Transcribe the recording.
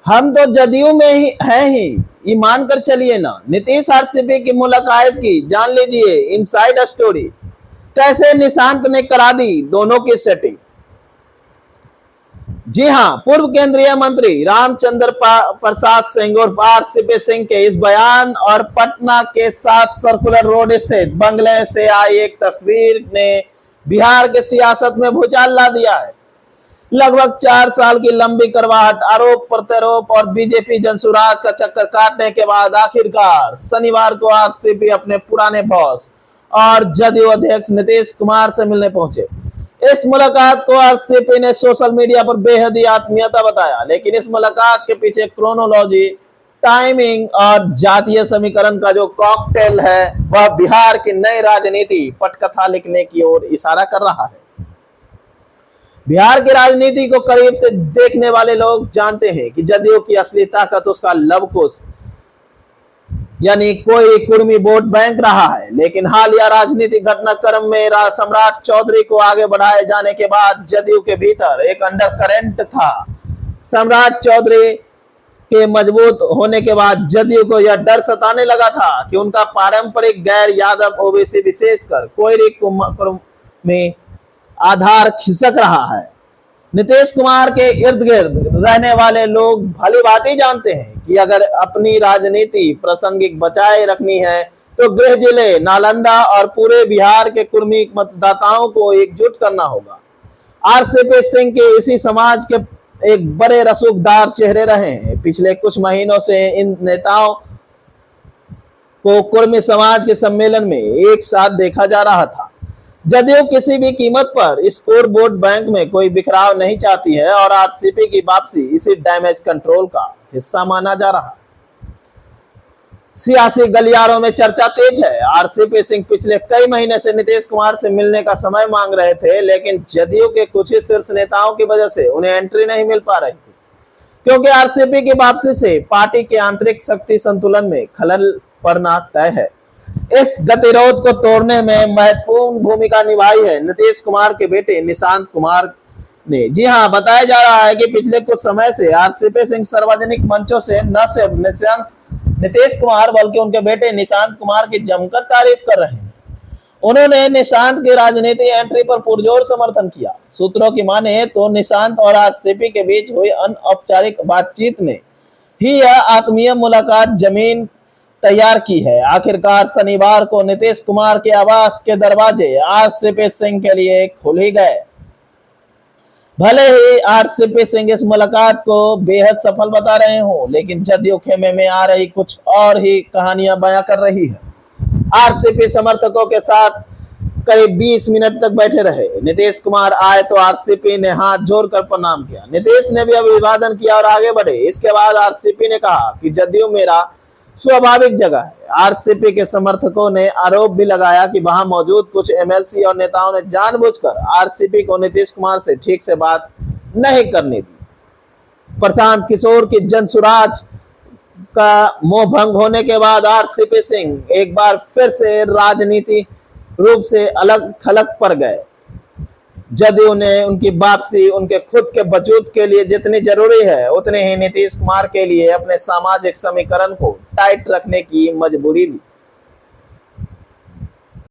हम तो जदयू में ही हैं ही, ये मानकर चलिए ना। नीतीश आरसीपी की मुलाकात की, जान लीजिए इनसाइड स्टोरी। कैसे निशांत ने करा दी दोनों की सेटिंग। जी हां, पूर्व केंद्रीय मंत्री रामचंद्र प्रसाद सिंह उर्फ आरसीपी सिंह के इस बयान और पटना के साथ सर्कुलर रोड स्थित बंगले से आई एक तस्वीर ने बिहार के सियासत में भूचाल ला दिया है। लगभग 4 साल की लंबी करवाहट, आरोप प्रत्यारोप और बीजेपी जनसुराज का चक्कर काटने के बाद आखिरकार शनिवार को आरसीपी अपने पुराने बॉस और जदयू अध्यक्ष नीतीश कुमार से मिलने पहुंचे। इस मुलाकात को आरसीपी ने सोशल मीडिया पर बेहद ही आत्मीयता बताया, लेकिन इस मुलाकात के पीछे क्रोनोलॉजी, टाइमिंग और जातीय समीकरण का जो कॉकटेल है वह बिहार की नई राजनीति पटकथा लिखने की ओर इशारा कर रहा है। बिहार की राजनीति को करीब से देखने वाले लोग जानते हैं कि जदयू की असली ताकत उसका लवकुश यानी कोई कुर्मी वोट बैंक रहा है। लेकिन हालिया राजनीतिक घटनाक्रम में सम्राट चौधरी को आगे बढ़ाए जाने के बाद जदयू के भीतर एक अंडर करंट था। सम्राट चौधरी के मजबूत होने के बाद जदयू को यह डर सताने लगा था कि उनका पारंपरिक गैर यादव ओबीसी विशेषकर कोयरी में आधार खिसक रहा है। नीतीश कुमार के इर्द गिर्द रहने वाले लोग भली भांति जानते हैं कि अगर अपनी राजनीति प्रासंगिक बचाए रखनी है तो गृह जिले नालंदा और पूरे बिहार के कुर्मी मतदाताओं को एकजुट करना होगा। आरसीपी सिंह के इसी समाज के एक बड़े रसूखदार चेहरे रहे हैं। पिछले कुछ महीनों से इन नेताओं को कुर्मी समाज के सम्मेलन में एक साथ देखा जा रहा था। जदयू किसी भी कीमत पर स्कोर बोर्ड बैंक में कोई बिखराव नहीं चाहती है और आरसीपी की वापसी इसी डैमेज कंट्रोल का हिस्सा माना जा रहा है। सियासी गलियारों में चर्चा तेज है। आरसीपी सिंह पिछले कई महीने से नीतीश कुमार से मिलने का समय मांग रहे थे, लेकिन जदयू के कुछ ही शीर्ष नेताओं की वजह से उन्हें एंट्री नहीं मिल पा रही थी, क्योंकि आरसीपी की वापसी से पार्टी के आंतरिक शक्ति संतुलन में खलल पड़ना तय है। इस गतिरोध को तोड़ने में महत्वपूर्ण भूमिका निभाई है नीतीश कुमार के बेटे निशांत कुमार ने। जी हां, बताया जा रहा है कि पिछले कुछ समय से आरसीपी सिंह सार्वजनिक मंचों से न सिर्फ नीतीश कुमार बल्कि उनके बेटे निशांत कुमार की जमकर तारीफ कर रहे हैं। उन्होंने निशांत की राजनीति एंट्री पर पुरजोर समर्थन किया। सूत्रों की माने तो निशांत और आरसीपी के बीच हुई अनौपचारिक बातचीत ने ही यह आत्मीय मुलाकात जमीन तैयार की है। आखिरकार शनिवार को नीतीश कुमार के आवास के दरवाजे आरसीपी सिंह के लिए खुल ही गए। भले ही आरसीपी सिंह इस मुलाकात को बेहद सफल बता रहे हो, लेकिन जदयू खेमे में आ रही कुछ और ही कहानियां बयां कर रही है। आरसीपी समर्थकों के साथ करीब 20 मिनट तक बैठे रहे। नीतीश कुमार आए तो आरसीपी ने हाथ जोड़कर प्रणाम किया। नीतीश ने भी अभिवादन किया और आगे बढ़े। इसके बाद आरसीपी ने कहा कि जदयू मेरा स्वाभाविक जगह है। आरसीपी के समर्थकों ने आरोप भी लगाया कि वहां मौजूद कुछ एमएलसी और नेताओं ने जानबूझकर आरसीपी को नीतीश कुमार से ठीक से बात नहीं करने दी। प्रशांत किशोर की जनसुराज का मोह भंग होने के बाद आरसीपी सिंह एक बार फिर से राजनीति रूप से अलग थलग पड़ गए। जदयू ने उनकी वापसी उनके खुद के वजूद के लिए जितनी जरूरी है, उतने ही नीतीश कुमार के लिए अपने सामाजिक समीकरण को टाइट रखने की मजबूरी भी।